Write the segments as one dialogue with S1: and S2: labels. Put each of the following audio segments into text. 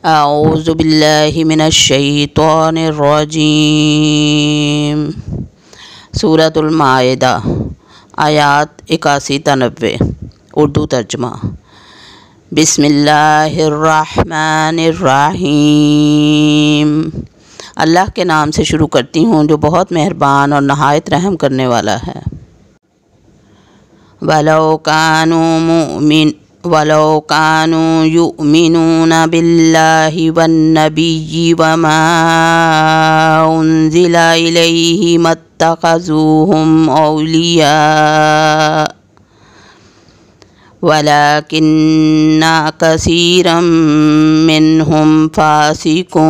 S1: اعوذ باللہ من الشیطان الرجیم۔ سورۃ المائدہ آیات 81-90 اردو ترجمہ۔ بسم اللہ الرحمن الرحیم۔ اللہ کے نام سے شروع کرتی ہوں جو بہت مہربان اور نہایت رحم کرنے والا ہے۔ وَلَوْ كَانُوا يُؤْمِنُونَ بِاللَّهِ وَالنَّبِيِّ وَمَا أُنزِلَ إِلَيْهِ مَا اتَّخَذُوهُمْ أَوْلِيَاءَ وَلَكِنَّ كَثِيرًا مِّنْهُمْ فَاسِقُونَ۔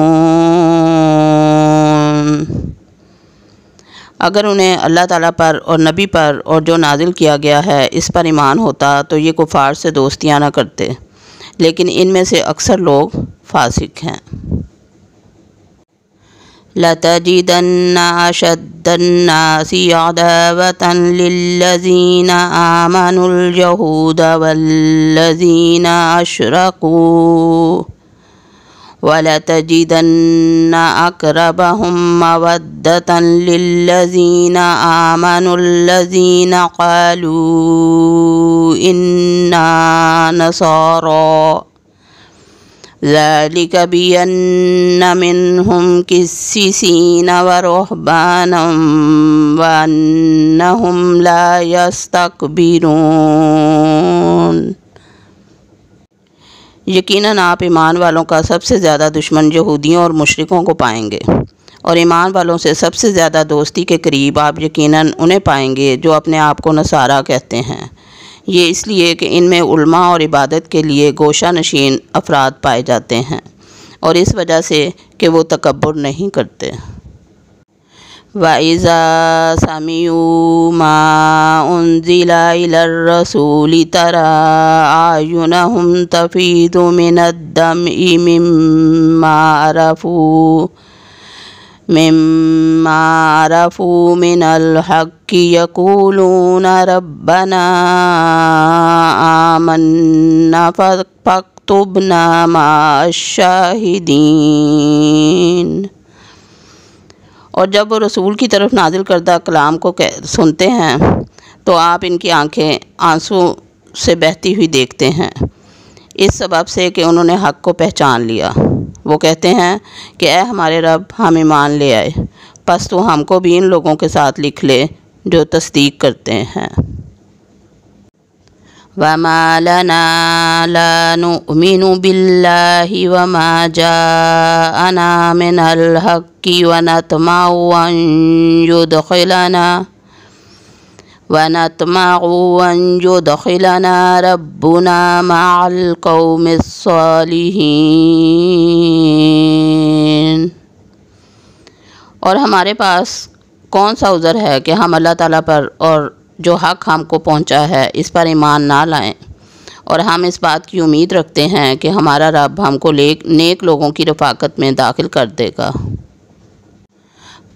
S1: اگر انہیں اللہ تعالیٰ پر اور نبی پر اور جو نازل کیا گیا ہے اس پر ایمان ہوتا تو یہ کفار سے دوستیاں نہ کرتے، لیکن ان میں سے اکثر لوگ فاسق ہیں۔ لَتَجِدَنَّ أَشَدَّ النَّاسِ عَدَاوَةً لِلَّذِينَ آمَنُوا الْيَهُودَ وَالَّذِينَ أَشْرَكُوا وَلَتَجِدَنَّ أَقْرَبَهُم مَّوَدَّةً لِلَّذِينَ آمَنُوا الَّذِينَ قَالُوا إِنَّا نَصَارَىٰ ذَلِكَ بِأَنَّ مِنْهُمْ قِسِّيسِينَ وَرُهْبَانًا وَأَنَّهُمْ لَا يَسْتَكْبِرُونَ۔ یقیناً آپ ایمان والوں کا سب سے زیادہ دشمن یہودیوں اور مشرکوں کو پائیں گے، اور ایمان والوں سے سب سے زیادہ دوستی کے قریب آپ یقیناً انہیں پائیں گے جو اپنے آپ کو نصارہ کہتے ہیں۔ یہ اس لیے کہ ان میں علماء اور عبادت کے لیے گوشہ نشین افراد پائے جاتے ہیں، اور اس وجہ سے کہ وہ تکبر نہیں کرتے۔ وَإِذَا سَمِعُوا مَا أُنزِلَ إِلَى الرَّسُولِ تَرَىٰ أَعْيُنَهُمْ تَفِيضُ مِنَ الدَّمْعِ مِمَّا عَرَفُوا مِنَ الْحَقِّ يَقُولُونَ رَبَّنَا آمَنَّا فَاكْتُبْنَا مَعَ الشَّاهِدِينَ۔ اور جب وہ رسول کی طرف نازل کردہ کلام کو سنتے ہیں تو آپ ان کی آنکھیں آنسو سے بہتی ہوئی دیکھتے ہیں، اس سبب سے کہ انہوں نے حق کو پہچان لیا۔ وہ کہتے ہیں کہ اے ہمارے رب، ہم ایمان لے آئے، پس تو ہم کو بھی ان لوگوں کے ساتھ لکھ لے جو تصدیق کرتے ہیں۔ وَمَا لَنَا لَا نُؤْمِنُ بِاللَّهِ وَمَا جَاءَنَا مِنَ الْحَقِّ وَنَطْمَعُ أَن يُدْخِلَنَا رَبُّنَا مَعَ الْقَوْمِ الصَّالِحِينَ۔ اور ہمارے پاس کون سا عذر ہے کہ ہم اللہ تعالیٰ پر اور جو حق ہم کو پہنچا ہے اس پر ایمان نہ لائیں، اور ہم اس بات کی امید رکھتے ہیں کہ ہمارا رب ہم کو نیک لوگوں کی رفاقت میں داخل کر دے گا۔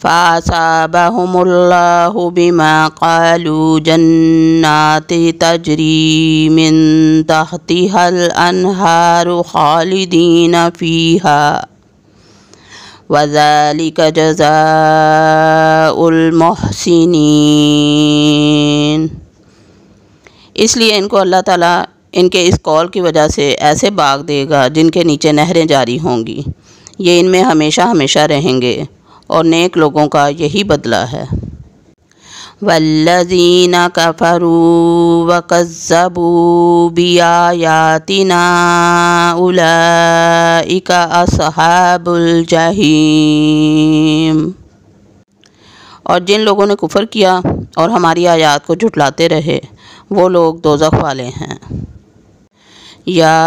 S1: فَأَصَابَهُمُ اللَّهُ بِمَا قَالُوا جَنَّاتٍ تَجْرِي مِن تَحْتِهَا الْأَنْهَارُ خَالِدِينَ فِيهَا وَذَلِكَ جَزَاءُ الْمُحْسِنِينَ۔ اس لیے ان کو اللہ تعالیٰ ان کے اس قول کی وجہ سے ایسے باغ دے گا جن کے نیچے نہریں جاری ہوں گی، یہ ان میں ہمیشہ ہمیشہ رہیں گے، اور نیک لوگوں کا یہی بدلہ ہے۔ وَالَّذِينَ كَفَرُوا وَكَذَّبُوا بِآيَاتِنَا أُولَئِكَ أَصْحَابُ الْجَحِيمِ۔ اور جن لوگوں نے کفر کیا اور ہماری آیات کو جھٹلاتے رہے وہ لوگ دوزخ والے ہیں۔ یا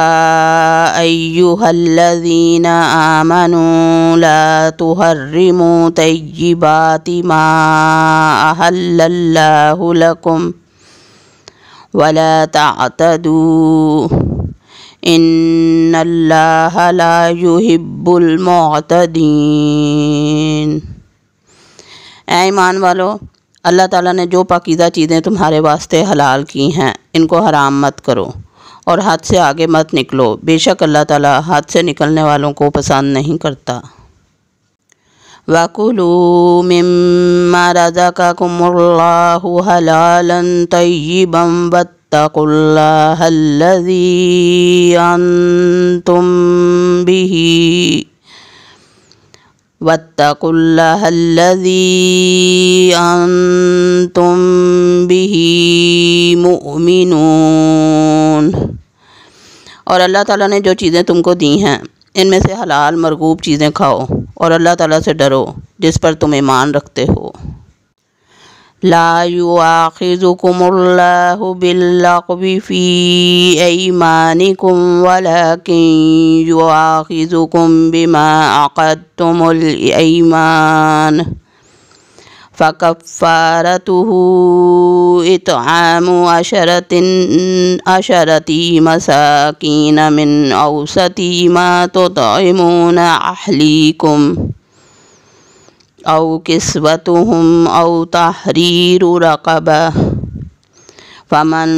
S1: ایھا الذین آمنوا لا تحرموا طیبات ما احل اللہ لکم ولا تعتدوا ان اللہ لا يحب المعتدین۔ اے ایمان والو، اللہ تعالیٰ نے جو پاکیزہ چیزیں تمہارے واسطے حلال کی ہیں ان کو حرام مت کرو، اور حد سے آگے مت نکلو، بے شک اللہ تعالیٰ حد سے نکلنے والوں کو پسند نہیں کرتا۔ وَكُلُوا مِمَّا رَزَقَكُمُ اللَّهُ حَلَالًا طَيِّبًا وَاتَّقُوا اللَّهَ الَّذِي أَنْتُمْ بِهِ مُؤْمِنُونَ۔ اور اللہ تعالیٰ نے جو چیزیں تم کو دی ہیں ان میں سے حلال مرغوب چیزیں کھاؤ، اور اللہ تعالیٰ سے ڈرو جس پر تم ایمان رکھتے ہو۔ لا يؤاخذكم الله باللغو في أيمانكم ولكن يؤاخذكم بما عقدتم الأيمان فكفارته إطعام عشرة مساكين من أوسط ما تطعمون أهليكم أو كسوتهم أو تحرير رقبة فمن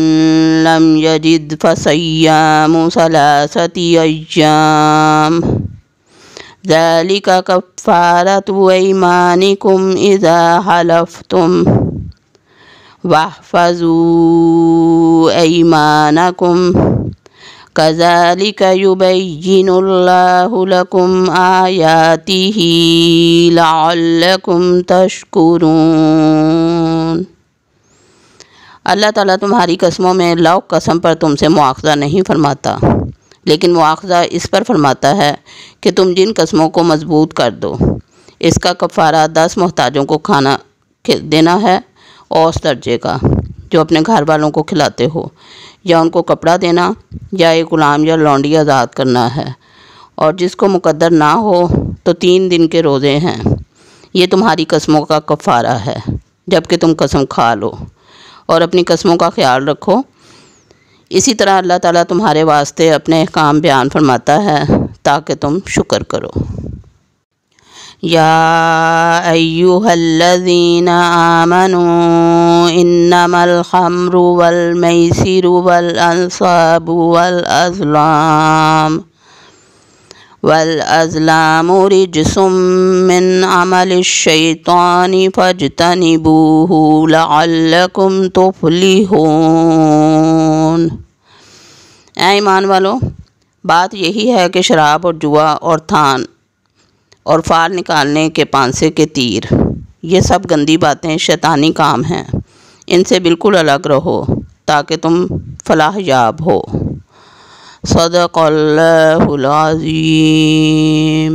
S1: لم يجد فصيام 3 أيام ذلك كفارة أيمانكم إذا حلفتم واحفظوا أيمانكم كذلك يبين الله لكم آياته لعلكم تشكرون۔ اللہ تعالیٰ تمہاری قسموں میں لو قسم پر تم سے مواخذہ نہیں فرماتا، لیکن مواخذہ اس پر فرماتا ہے کہ تم جن قسموں کو مضبوط کر دو اس کا کفارہ 10 محتاجوں کو کھانا دینا ہے، اوس درجے کا، جو اپنے گھر والوں کو کھلاتے ہو، یا ان کو کپڑا دینا، یا ایک غلام یا لونڈی آزاد کرنا ہے، اور جس کو مقدر نہ ہو تو 3 دن کے روزے ہیں۔ یہ تمہاری قسموں کا کفارہ ہے جب کہ تم قسم کھا لو، اور اپنی قسموں کا خیال رکھو۔ اسی طرح اللہ تعالیٰ تمہارے واسطے اپنے احکام بیان فرماتا ہے تاکہ تم شکر کرو۔ یا ایھا الذین آمنوا انما الخمر والمیسر والانصاب والازلام رجس من عمل الشیطان فاجتنبوہ لعلکم تفلحون۔ اے ایمان والو، بات یہی ہے کہ شراب اور جوا اور تھان اور فال نکالنے کے پانسے کے تیر، یہ سب گندی باتیں شیطانی کام ہیں، ان سے بالکل الگ رہو تاکہ تم فلاح یاب ہو۔ صدق اللہ العظیم۔